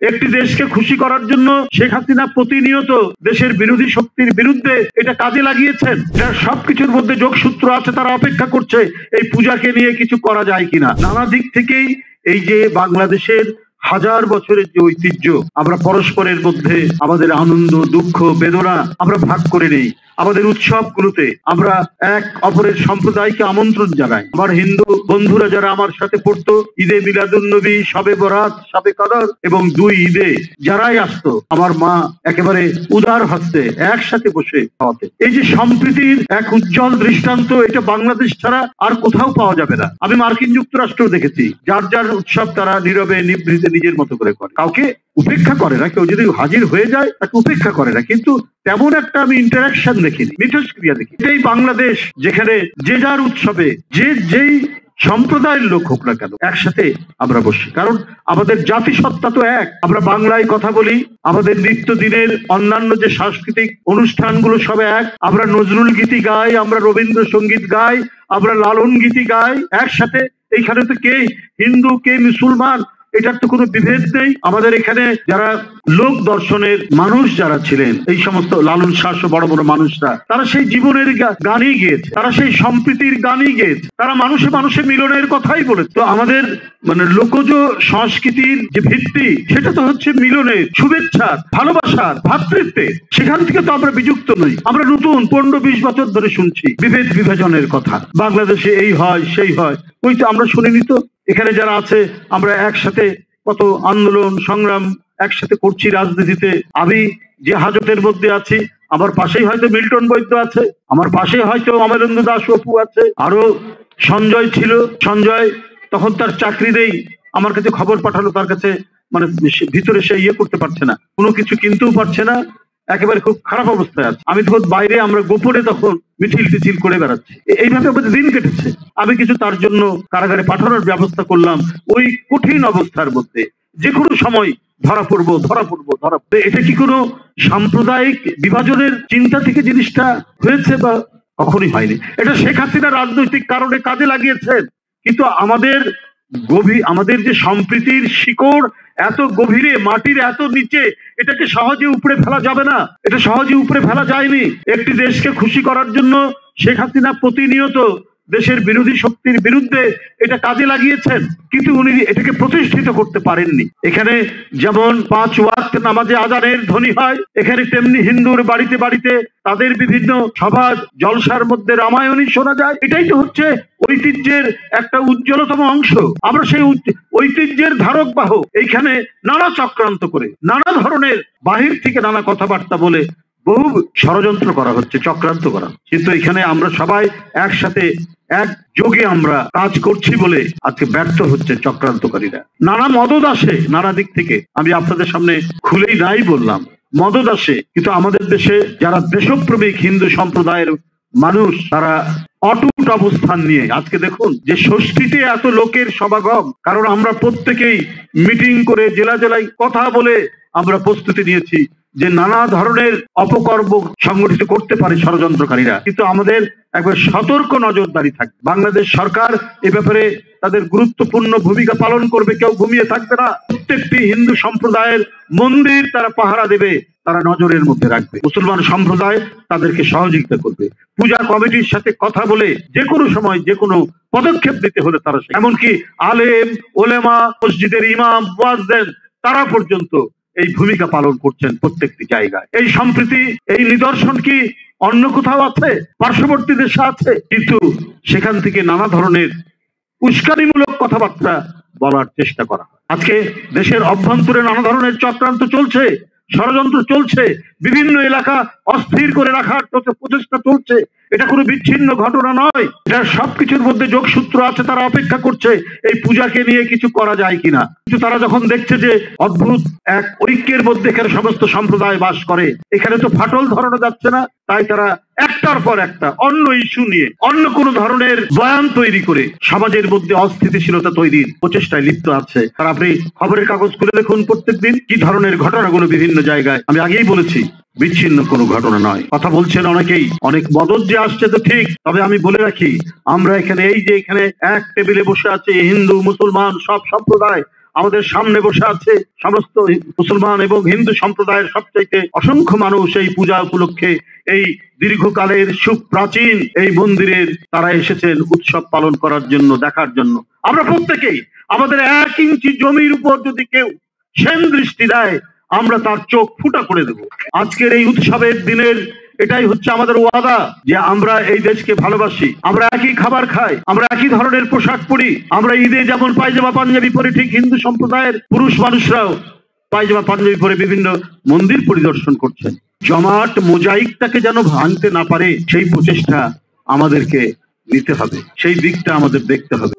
একটি দেশকে খুশি করার জন্য শেখ হাসিনা প্রতিনিয়ত দেশের বিরোধী শক্তির বিরুদ্ধে এটা কাজে লাগিয়েছেন। যার সবকিছুর মধ্যে যোগসূত্র আছে, তারা অপেক্ষা করছে এই পূজাকে নিয়ে কিছু করা যায় কিনা। নানা দিক থেকেই এই যে বাংলাদেশের হাজার বছরের যে ঐতিহ্য, আমরা পরস্পরের মধ্যে আমাদের আনন্দ, দুঃখ, বেদনা আমরা ভাগ করে নেই। আমাদের উৎসবগুলোতে আমরা এক অপরের সম্প্রদায়কে আমন্ত্রণ জানাই। আমার হিন্দু বন্ধুরা যারা আমার সাথে পড়তো, ঈদে মিলাদুন্নবী, শবে বরাত, শবে কদর এবং দুই ঈদে যারাই আসতো, আমার মা একেবারে উদার হস্তে একসাথে বসে খাওয়াতে। এই যে সম্প্রীতির এক উজ্জ্বল দৃষ্টান্ত, এটা বাংলাদেশ ছাড়া আর কোথাও পাওয়া যাবে না। আমি মার্কিন যুক্তরাষ্ট্র দেখেছি, যার যার উৎসব তারা নীরবে নিভৃতে নিজের মতো করে করে, কাউকে উপেক্ষা করে না। কেউ যদি হাজির হয়ে যায় তাকে উপেক্ষা করে না, কিন্তু তেমন একটা আমি ইন্টারাকশন দেখিনি, মিথস্ক্রিয়া দেখি। এই বাংলাদেশ যেখানে যে যার উৎসবে যেই সম্প্রদায়ের লোক হোক না কেন একসাথে আমরা বসি, কারণ আমাদের জাতিসত্তা তো এক। আমরা বাংলায় কথা বলি, আমাদের নিত্যদিনের অন্যান্য যে সাংস্কৃতিক অনুষ্ঠানগুলো সব এক। আমরা নজরুল গীতি গাই, আমরা রবীন্দ্রসঙ্গীত গাই, আমরা লালন গীতি গাই একসাথে। এইখানে তো কে হিন্দু কে মুসলমান এটার তো কোনো বিভেদ নেই। আমাদের এখানে যারা লোক দর্শনের মানুষ যারা ছিলেন, এই সমস্ত লালন শাস্ত্র বড় বড় মানুষরা, তারা সেই জীবনের গানই গেয়েছে, তারা সেই সম্প্রীতির গানই গেয়েছে, তারা মানুষে মানুষে মিলনের কথাই বলেছে। তো আমাদের মানে লোকজ সংস্কৃতির যে ভিত্তি, সেটা তো হচ্ছে মিলনের, শুভেচ্ছার, ভালোবাসার, ভ্রাতৃত্বের। সেখান থেকে তো আমরা বিযুক্ত নই। আমরা নতুন 15-20 বছর ধরে শুনছি বিভেদ বিভাজনের কথা, বাংলাদেশে এই হয় সেই হয়। ওই তো আমরা শুনিনি তো। এখানে যারা আছে আমরা একসাথে কত আন্দোলন সংগ্রাম একসাথে করছি রাজনীতিতে। আমি যে হাজতের মধ্যে আছি, আমার পাশেই হয়তো মিল্টন বৈদ্য আছে, আমার পাশে হয়তো অমরেন্দ্র দাস অপু আছে, আরো সঞ্জয় ছিল। সঞ্জয় তখন তার চাকরি নেই, আমার কাছে খবর পাঠালো, তার কাছে মানে ভিতরে সে ইয়ে করতে পারছে না, কোনো কিছু কিনতেও পারছে না, একেবারে খুব খারাপ অবস্থায় আছে। আমি তখন বাইরে, আমরা গোপনে তখন মিছিল টিছিল করে বেড়াচ্ছি। এইভাবে আমাদের দিন কেটেছে। আমি কিছু তার জন্য কারাগারে পাঠানোর ব্যবস্থা করলাম। ওই কঠিন অবস্থার মধ্যে যে কোনো সময় ধরা পড়বো। এটা কি কোনো সাম্প্রদায়িক বিভাজনের চিন্তা থেকে জিনিসটা হয়েছে? বা কখনই হয়নি। এটা শেখ হাসিনা রাজনৈতিক কারণে কাজে লাগিয়েছেন, কিন্তু আমাদের যে সম্প্রীতির শিকড় এত গভীরে, মাটির এত নিচে, এটাকে সহজে উপরে ফেলা যাবে না। এটা সহজে উপরে ফেলা যায়নি। একটি দেশকে খুশি করার জন্য শেখ হাসিনা প্রতিনিয়ত দেশের বিরোধী শক্তির বিরুদ্ধে এটা কাজে লাগিয়েছেন, কিন্তু উনি এটাকে প্রতিষ্ঠিত করতে পারেননি। এখানে যেমন 5 ওয়াক্ত নামাজে আজানের ধ্বনি হয়, এখানে তেমনি হিন্দুর বাড়িতে বাড়িতে তাদের বিভিন্ন সভা জলসার মধ্যে রামায়ণই শোনা যায়। এটাই তো হচ্ছে ঐতিহ্যের একটা উজ্জ্বলতম অংশ। আমরা সেই ঐতিহ্যের ধারক বাহক। এইখানে নানা চক্রান্ত করে, নানা ধরনের বাহির থেকে নানা কথাবার্তা বলে বহু ষড়যন্ত্র করা হচ্ছে, চক্রান্ত করা। কিন্তু এখানে আমরা সবাই একসাথে একযোগে আমরা কাজ করছি বলে আজকে ব্যর্থ হচ্ছে চক্রান্তকারীরা। নানা মদদ আসে নানা দিক থেকে, আমি আপনাদের সামনে খুলেই নাই বললাম, মদদ আসে। কিন্তু আমাদের দেশে যারা দেশপ্রেমিক হিন্দু সম্প্রদায়ের মানুষ, তারা অটুট অবস্থান নিয়ে আজকে দেখুন যে ষষ্ঠীতে এত লোকের সমাগম, কারণ আমরা প্রত্যেকেই মিটিং করে জেলা জেলায় কথা বলে আমরা প্রস্তুতি নিয়েছি যে নানা ধরনের অপকর্ম সংগঠিত করতে পারে ষড়যন্ত্রকারীরা। কিন্তু আমাদের একবার সতর্ক নজরদারি থাকবে। বাংলাদেশ সরকার এ ব্যাপারে তাদের গুরুত্বপূর্ণ ভূমিকা পালন করবে, কেউ ঘুমিয়ে থাকবে না। প্রত্যেকটি হিন্দু সম্প্রদায়ের মন্দির তারা পাহারা দেবে, তারা নজরের মধ্যে রাখবে। মুসলমান সম্প্রদায় তাদেরকে সহযোগিতা করবে। পূজা কমিটির সাথে কথা বলে যে কোনো সময় যে কোনো পদক্ষেপ নিতে হলে তারা, এমনকি আলেম ওলেমা, মসজিদের ইমাম, মুয়াজ্জিন, তারা পর্যন্ত এই ভূমিকা পালন করছেন প্রত্যেকটি জায়গায়। এই সম্প্রীতি, এই নিদর্শন কি অন্য কোথাও আছে? পার্শ্ববর্তী দেশে আছে, কিন্তু সেখান থেকে নানা ধরনের উস্কানিমূলক কথাবার্তা বলার চেষ্টা করা। আজকে দেশের অভ্যন্তরে নানা ধরনের চক্রান্ত চলছে, ষড়যন্ত্র চলছে, বিভিন্ন এলাকা অস্থির করে রাখার প্রচেষ্টা চলছে। এটা কোনো বিচ্ছিন্ন ঘটনা নয়, এটা সবকিছুর মধ্যে যোগসূত্র আছে। তারা অপেক্ষা করছে এই পূজাকে নিয়ে কিছু করা যায় কিনা। কিন্তু তারা যখন দেখছে যে অদ্ভুত এক ঐক্যের মধ্যে এখানে সমস্ত সম্প্রদায় বাস করে, এখানে তো ফাটল ধরানো যাচ্ছে না, তাই তারা একটার পর একটা অন্য ইস্যু নিয়ে অন্য কোন ধরনের বয়ান তৈরি করে সমাজের মধ্যে অস্থিতিশীলতা তৈরির প্রচেষ্টায় লিপ্ত আছে। আর আপনি খবরের কাগজ খুলে দেখুন প্রত্যেকদিন কি ধরনের ঘটনাগুলো বিভিন্ন জায়গায়। আমি আগেই বলেছি, বিচ্ছিন্ন কোনো ঘটনা নয়। কথা বলছেন অনেকেই, অনেক মদত যে আসছে তো ঠিক, তবে আমি বলে রাখি, আমরা এখানে এই যে এখানে এক টেবিলে বসে আছে হিন্দু মুসলমান সব সম্প্রদায়, আমাদের সামনে বসে আছে সমস্ত মুসলমান এবং হিন্দু সম্প্রদায়ের সবচাইতে অসংখ্য মানুষ এই পূজা উপলক্ষে এই দীর্ঘকালের সুপ্রাচীন এই মন্দিরের তারা এসেছেন উৎসব পালন করার জন্য, দেখার জন্য। আমরা প্রত্যেকেই আমাদের 1 ইঞ্চি জমির উপর যদি কেউ সেন দৃষ্টি দেয়, আমরা তার চোখ ফুটা করে দেব। আজকের এই উৎসবের দিনের এটাই হচ্ছে আমাদের ওয়াদা যে আমরা এই দেশকে ভালোবাসি, আমরা একই খাবার খাই, আমরা একই ধরনের পোশাক পরি। আমরা ঈদে যেমন পায়জামা পাঞ্জাবি পরে, ঠিক হিন্দু সম্প্রদায়ের পুরুষ মানুষরাও পায়জামা পাঞ্জাবি পরে বিভিন্ন মন্দির পরিদর্শন করছেন। জমাট মোজাইকটাকে যেন ভাঙতে না পারে সেই প্রচেষ্টা আমাদেরকে নিতে হবে, সেই দিকটা আমাদের দেখতে হবে।